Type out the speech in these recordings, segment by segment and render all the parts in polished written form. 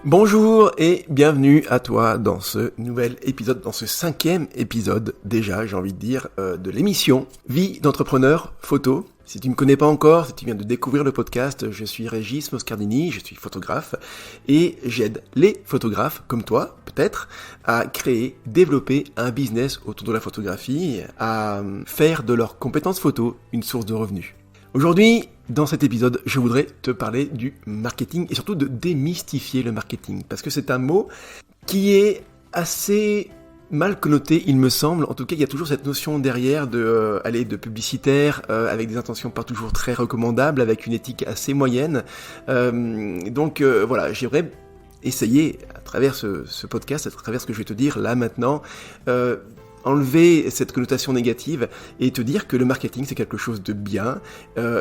Bonjour et bienvenue à toi dans ce nouvel épisode, dans ce 5e épisode déjà, j'ai envie de dire, de l'émission Vie d'entrepreneur photo. Si tu ne me connais pas encore, si tu viens de découvrir le podcast, je suis Régis Moscardini, je suis photographe et j'aide les photographes comme toi, peut-être, à créer, développer un business autour de la photographie, à faire de leurs compétences photo une source de revenus. Aujourd'hui, dans cet épisode, je voudrais te parler du marketing et surtout de démystifier le marketing. Parce que c'est un mot qui est assez mal connoté, il me semble. En tout cas, il y a toujours cette notion derrière de publicitaire, avec des intentions pas toujours très recommandables, avec une éthique assez moyenne. Donc voilà, j'aimerais essayer, à travers ce podcast, à travers ce que je vais te dire là maintenant, enlever cette connotation négative et te dire que le marketing c'est quelque chose de bien,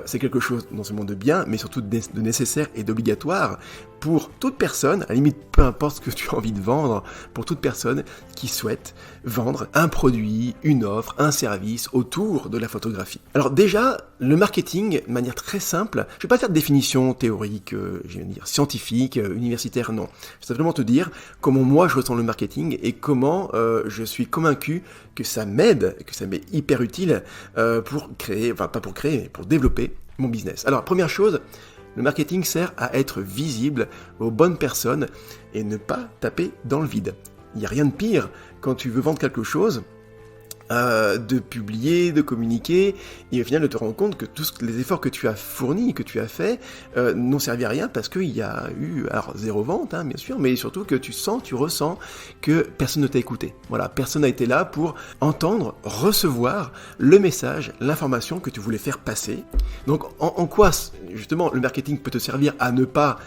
c'est quelque chose non seulement de bien, mais surtout de nécessaire et d'obligatoire pour toute personne, à la limite peu importe ce que tu as envie de vendre, pour toute personne qui souhaite vendre un produit, une offre, un service autour de la photographie. Alors déjà, le marketing, de manière très simple, je ne vais pas faire de définition théorique, je vais dire scientifique, universitaire, non. Je vais simplement te dire comment moi je ressens le marketing et comment je suis convaincu que ça m'aide, que ça m'est hyper utile pour créer, enfin pas pour créer, mais pour développer mon business. Alors première chose, le marketing sert à être visible aux bonnes personnes et ne pas taper dans le vide. Il n'y a rien de pire quand tu veux vendre quelque chose, de publier, de communiquer, et au final de te rendre compte que tous les efforts que tu as fournis, que tu as fait, n'ont servi à rien parce qu'il y a eu, alors zéro vente, bien sûr, mais surtout que tu ressens que personne ne t'a écouté. Voilà, personne n'a été là pour entendre, recevoir le message, l'information que tu voulais faire passer. Donc en quoi, justement, le marketing peut te servir à ne pas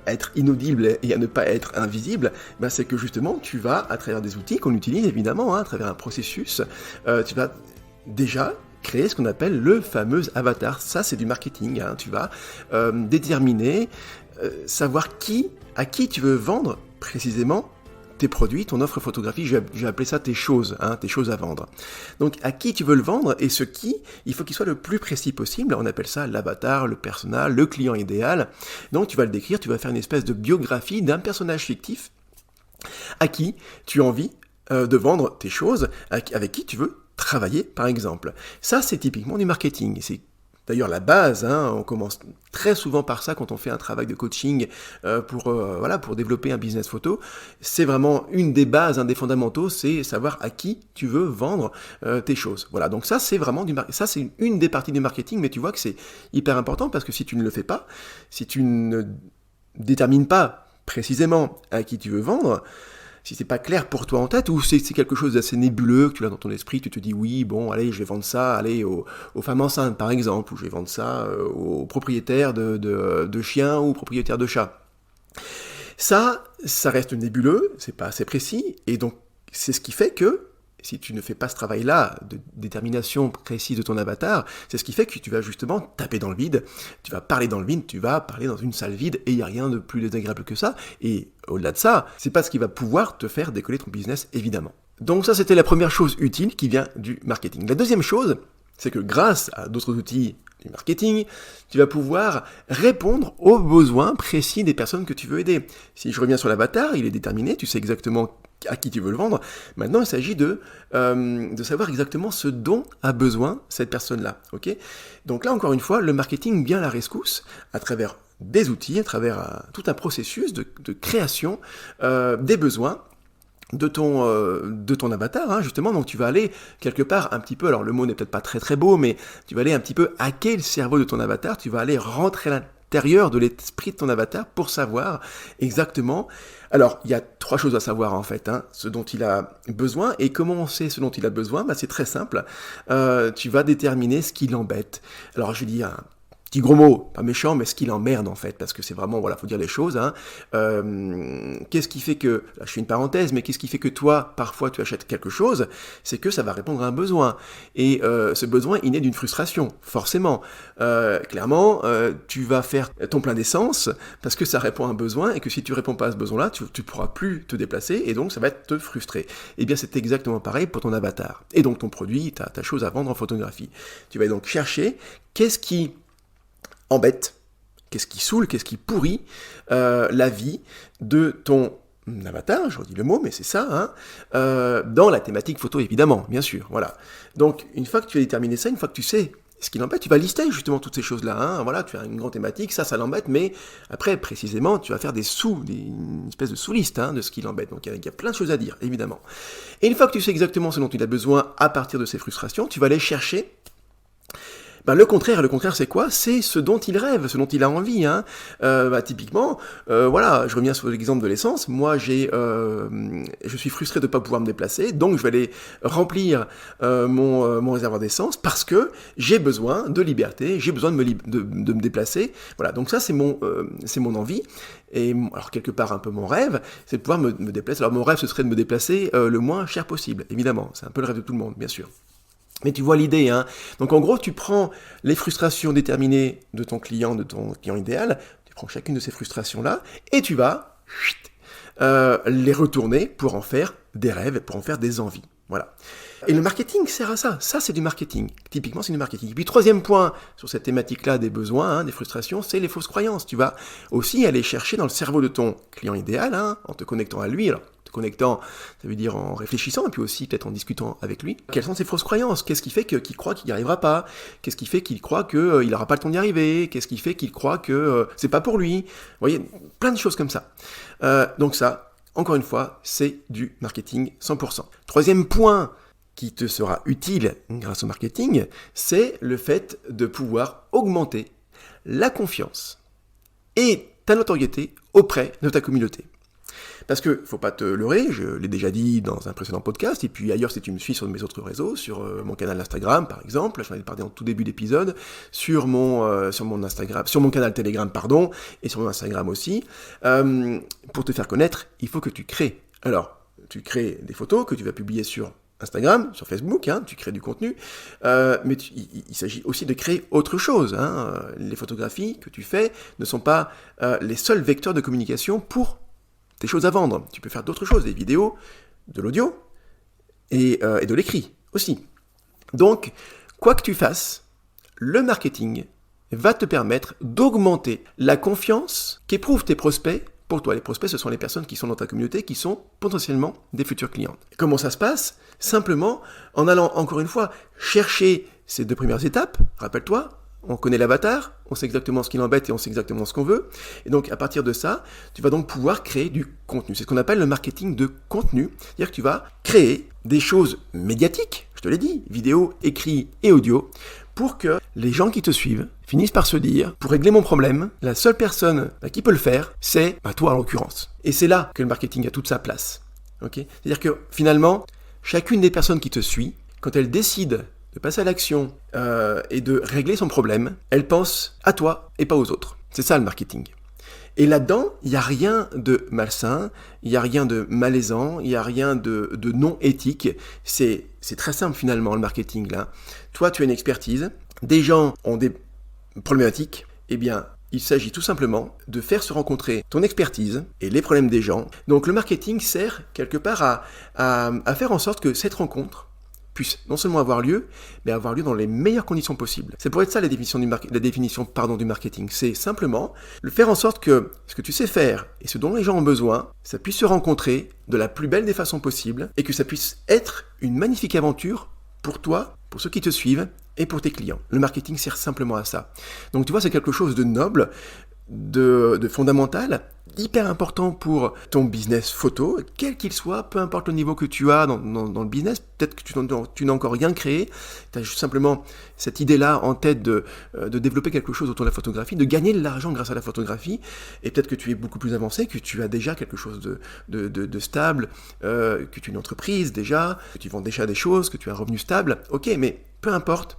être inaudible et à ne pas être invisible, c'est que justement tu vas, à travers des outils qu'on utilise évidemment, à travers un processus, tu vas déjà créer ce qu'on appelle le fameux avatar. Ça c'est du marketing, tu vas déterminer, savoir à qui tu veux vendre précisément tes produits, ton offre photographique, j'ai appelé ça tes choses à vendre. Donc à qui tu veux le vendre et il faut qu'il soit le plus précis possible, on appelle ça l'avatar, le persona, le client idéal. Donc tu vas le décrire, tu vas faire une espèce de biographie d'un personnage fictif à qui tu as envie de vendre tes choses, avec qui tu veux travailler par exemple. Ça c'est typiquement du marketing, c'est d'ailleurs la base, on commence très souvent par ça quand on fait un travail de coaching pour développer un business photo. C'est vraiment une des bases, un des fondamentaux, c'est savoir à qui tu veux vendre tes choses. Voilà, donc ça c'est vraiment ça c'est une des parties du marketing, mais tu vois que c'est hyper important parce que si tu ne le fais pas, si tu ne détermines pas précisément à qui tu veux vendre, si c'est pas clair pour toi en tête, ou c'est quelque chose d'assez nébuleux, que tu l'as dans ton esprit, tu te dis oui, bon, allez, je vais vendre ça, aux femmes enceintes par exemple, ou je vais vendre ça aux propriétaires de chiens ou propriétaires de chats. Ça reste nébuleux, c'est pas assez précis, et donc c'est ce qui fait que si tu ne fais pas ce travail-là de détermination précise de ton avatar, c'est ce qui fait que tu vas justement taper dans le vide, tu vas parler dans le vide, tu vas parler dans une salle vide, et il n'y a rien de plus désagréable que ça, et au-delà de ça, c'est pas ce qui va pouvoir te faire décoller ton business, évidemment. Donc ça, c'était la première chose utile qui vient du marketing. La deuxième chose, c'est que grâce à d'autres outils du marketing, tu vas pouvoir répondre aux besoins précis des personnes que tu veux aider. Si je reviens sur l'avatar, il est déterminé, tu sais exactement à qui tu veux le vendre. Maintenant, il s'agit de savoir exactement ce dont a besoin cette personne-là. Okay ? Donc là, encore une fois, le marketing vient à la rescousse à travers des outils, à travers tout un processus de création des besoins de ton avatar, justement. Donc tu vas aller quelque part un petit peu, alors le mot n'est peut-être pas très très beau, mais tu vas aller un petit peu hacker le cerveau de ton avatar, tu vas aller rentrer à l'intérieur de l'esprit de ton avatar pour savoir exactement. Alors, il y a 3 choses à savoir en fait, ce dont il a besoin, et comment on sait ce dont il a besoin, c'est très simple, tu vas déterminer ce qui l'embête. Alors je vais dire petit gros mot, pas méchant, mais ce qui l'emmerde en fait, parce que c'est vraiment, faut dire les choses. Qu'est-ce qui fait que, là je fais une parenthèse, mais qu'est-ce qui fait que toi, parfois tu achètes quelque chose, c'est que ça va répondre à un besoin. Et ce besoin, il naît d'une frustration, forcément. Clairement, tu vas faire ton plein d'essence, parce que ça répond à un besoin, et que si tu réponds pas à ce besoin-là, tu ne pourras plus te déplacer, et donc ça va te frustrer. Et bien c'est exactement pareil pour ton avatar. Et donc ton produit, ta chose à vendre en photographie. Tu vas donc chercher qu'est-ce qui embête, qu'est-ce qui saoule, qu'est-ce qui pourrit la vie de ton avatar, je redis le mot, mais c'est ça, dans la thématique photo, évidemment, bien sûr, voilà. Donc, une fois que tu as déterminé ça, une fois que tu sais ce qui l'embête, tu vas lister justement toutes ces choses-là, voilà, tu as une grande thématique, ça l'embête, mais après, précisément, tu vas faire une espèce de sous-liste de ce qui l'embête, donc il y a plein de choses à dire, évidemment. Et une fois que tu sais exactement ce dont il a besoin à partir de ces frustrations, tu vas aller chercher le contraire, c'est quoi? C'est ce dont il rêve, ce dont il a envie. Typiquement, voilà, je reviens sur l'exemple de l'essence. Moi, je suis frustré de ne pas pouvoir me déplacer, donc je vais aller remplir mon réservoir d'essence parce que j'ai besoin de liberté, j'ai besoin de me déplacer. Voilà, donc ça, c'est mon envie. Et alors, quelque part, un peu mon rêve, c'est de pouvoir me déplacer. Alors, mon rêve, ce serait de me déplacer le moins cher possible, évidemment. C'est un peu le rêve de tout le monde, bien sûr. Mais tu vois l'idée, Donc en gros, tu prends les frustrations déterminées de ton client idéal, tu prends chacune de ces frustrations-là, et tu vas les retourner pour en faire des rêves, pour en faire des envies. Voilà. Et le marketing sert à ça. Ça, c'est du marketing. Typiquement, c'est du marketing. Et puis, troisième point sur cette thématique-là des besoins, des frustrations, c'est les fausses croyances. Tu vas aussi aller chercher dans le cerveau de ton client idéal, en te connectant à lui. Alors, connectant, ça veut dire en réfléchissant, et puis aussi peut-être en discutant avec lui. Quelles sont ses fausses croyances? Qu'est-ce qui fait qu'il croit qu'il n'y arrivera pas? Qu'est-ce qui fait qu'il croit qu'il n'aura pas le temps d'y arriver? Qu'est-ce qui fait qu'il croit que c'est pas pour lui? Vous voyez, plein de choses comme ça. Donc ça, encore une fois, c'est du marketing 100%. Troisième point qui te sera utile grâce au marketing, c'est le fait de pouvoir augmenter la confiance et ta notoriété auprès de ta communauté. Parce que, faut pas te leurrer, je l'ai déjà dit dans un précédent podcast, et puis ailleurs si tu me suis sur mes autres réseaux, sur mon canal Instagram par exemple, j'en ai parlé en tout début d'épisode, sur mon Instagram, sur mon canal Telegram pardon, et sur mon Instagram aussi, pour te faire connaître, il faut que tu crées. Alors, tu crées des photos que tu vas publier sur Instagram, sur Facebook, tu crées du contenu, mais il s'agit aussi de créer autre chose. Les photographies que tu fais ne sont pas les seuls vecteurs de communication pour des choses à vendre. Tu peux faire d'autres choses, des vidéos, de l'audio et de l'écrit aussi. Donc, quoi que tu fasses, le marketing va te permettre d'augmenter la confiance qu'éprouvent tes prospects pour toi. Les prospects, ce sont les personnes qui sont dans ta communauté, qui sont potentiellement des futurs clients. Comment ça se passe? Simplement en allant, encore une fois, chercher ces 2 premières étapes. Rappelle-toi, on connaît l'avatar, on sait exactement ce qui l'embête et on sait exactement ce qu'on veut. Et donc, à partir de ça, tu vas donc pouvoir créer du contenu. C'est ce qu'on appelle le marketing de contenu. C'est-à-dire que tu vas créer des choses médiatiques, je te l'ai dit, vidéo, écrit et audio, pour que les gens qui te suivent finissent par se dire, pour régler mon problème, la seule personne qui peut le faire, c'est toi en l'occurrence. Et c'est là que le marketing a toute sa place. Okay ? C'est-à-dire que finalement, chacune des personnes qui te suit, quand elle décide de passer à l'action et de régler son problème, elle pense à toi et pas aux autres. C'est ça le marketing. Et là-dedans, il n'y a rien de malsain, il n'y a rien de malaisant, il n'y a rien de non éthique. C'est très simple finalement le marketing là. Toi, tu as une expertise, des gens ont des problématiques, eh bien, il s'agit tout simplement de faire se rencontrer ton expertise et les problèmes des gens. Donc le marketing sert quelque part à faire en sorte que cette rencontre puisse non seulement avoir lieu, mais avoir lieu dans les meilleures conditions possibles. C'est pour être ça la définition du marketing. C'est simplement le faire en sorte que ce que tu sais faire et ce dont les gens ont besoin, ça puisse se rencontrer de la plus belle des façons possibles et que ça puisse être une magnifique aventure pour toi, pour ceux qui te suivent et pour tes clients. Le marketing sert simplement à ça. Donc tu vois, c'est quelque chose de noble, de fondamental, hyper important pour ton business photo, quel qu'il soit, peu importe le niveau que tu as dans le business, peut-être que tu n'as encore rien créé, tu as juste simplement cette idée-là en tête de développer quelque chose autour de la photographie, de gagner de l'argent grâce à la photographie, et peut-être que tu es beaucoup plus avancé, que tu as déjà quelque chose de stable, que tu es une entreprise déjà, que tu vends déjà des choses, que tu as un revenu stable, ok, mais peu importe,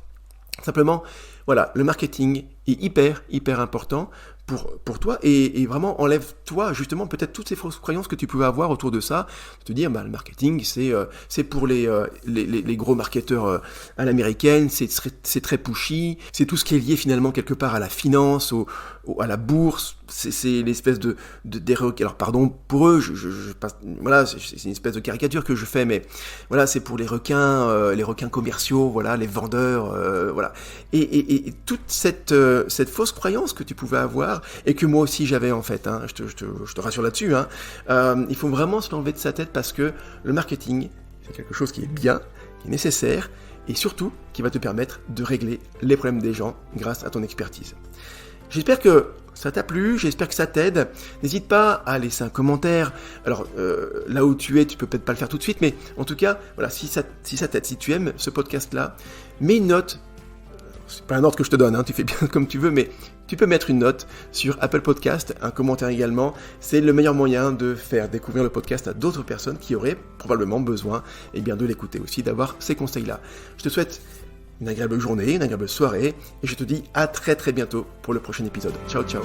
simplement, voilà, le marketing est hyper important pour toi et vraiment enlève-toi justement peut-être toutes ces fausses croyances que tu pouvais avoir autour de ça, de te dire le marketing c'est pour les gros marketeurs à l'américaine, c'est très pushy, c'est tout ce qui est lié finalement quelque part à la finance, à la bourse, c'est l'espèce des requins. Alors pardon pour eux, je passe, voilà, c'est une espèce de caricature que je fais, mais voilà, c'est pour les requins commerciaux, voilà, les vendeurs, voilà. Et toute cette fausse croyance que tu pouvais avoir et que moi aussi j'avais en fait, hein, je te rassure là-dessus, hein, il faut vraiment se l'enlever de sa tête parce que le marketing, c'est quelque chose qui est bien, qui est nécessaire et surtout qui va te permettre de régler les problèmes des gens grâce à ton expertise. J'espère que ça t'a plu, j'espère que ça t'aide. N'hésite pas à laisser un commentaire. Alors là où tu es, tu peux peut-être pas le faire tout de suite, mais en tout cas, voilà, si ça t'aide, si tu aimes ce podcast-là, mets une note. C'est pas un ordre que je te donne, hein, tu fais bien comme tu veux, mais tu peux mettre une note sur Apple Podcast, un commentaire également. C'est le meilleur moyen de faire découvrir le podcast à d'autres personnes qui auraient probablement besoin de l'écouter aussi, d'avoir ces conseils-là. Je te souhaite une agréable journée, une agréable soirée, et je te dis à très très bientôt pour le prochain épisode. Ciao ciao.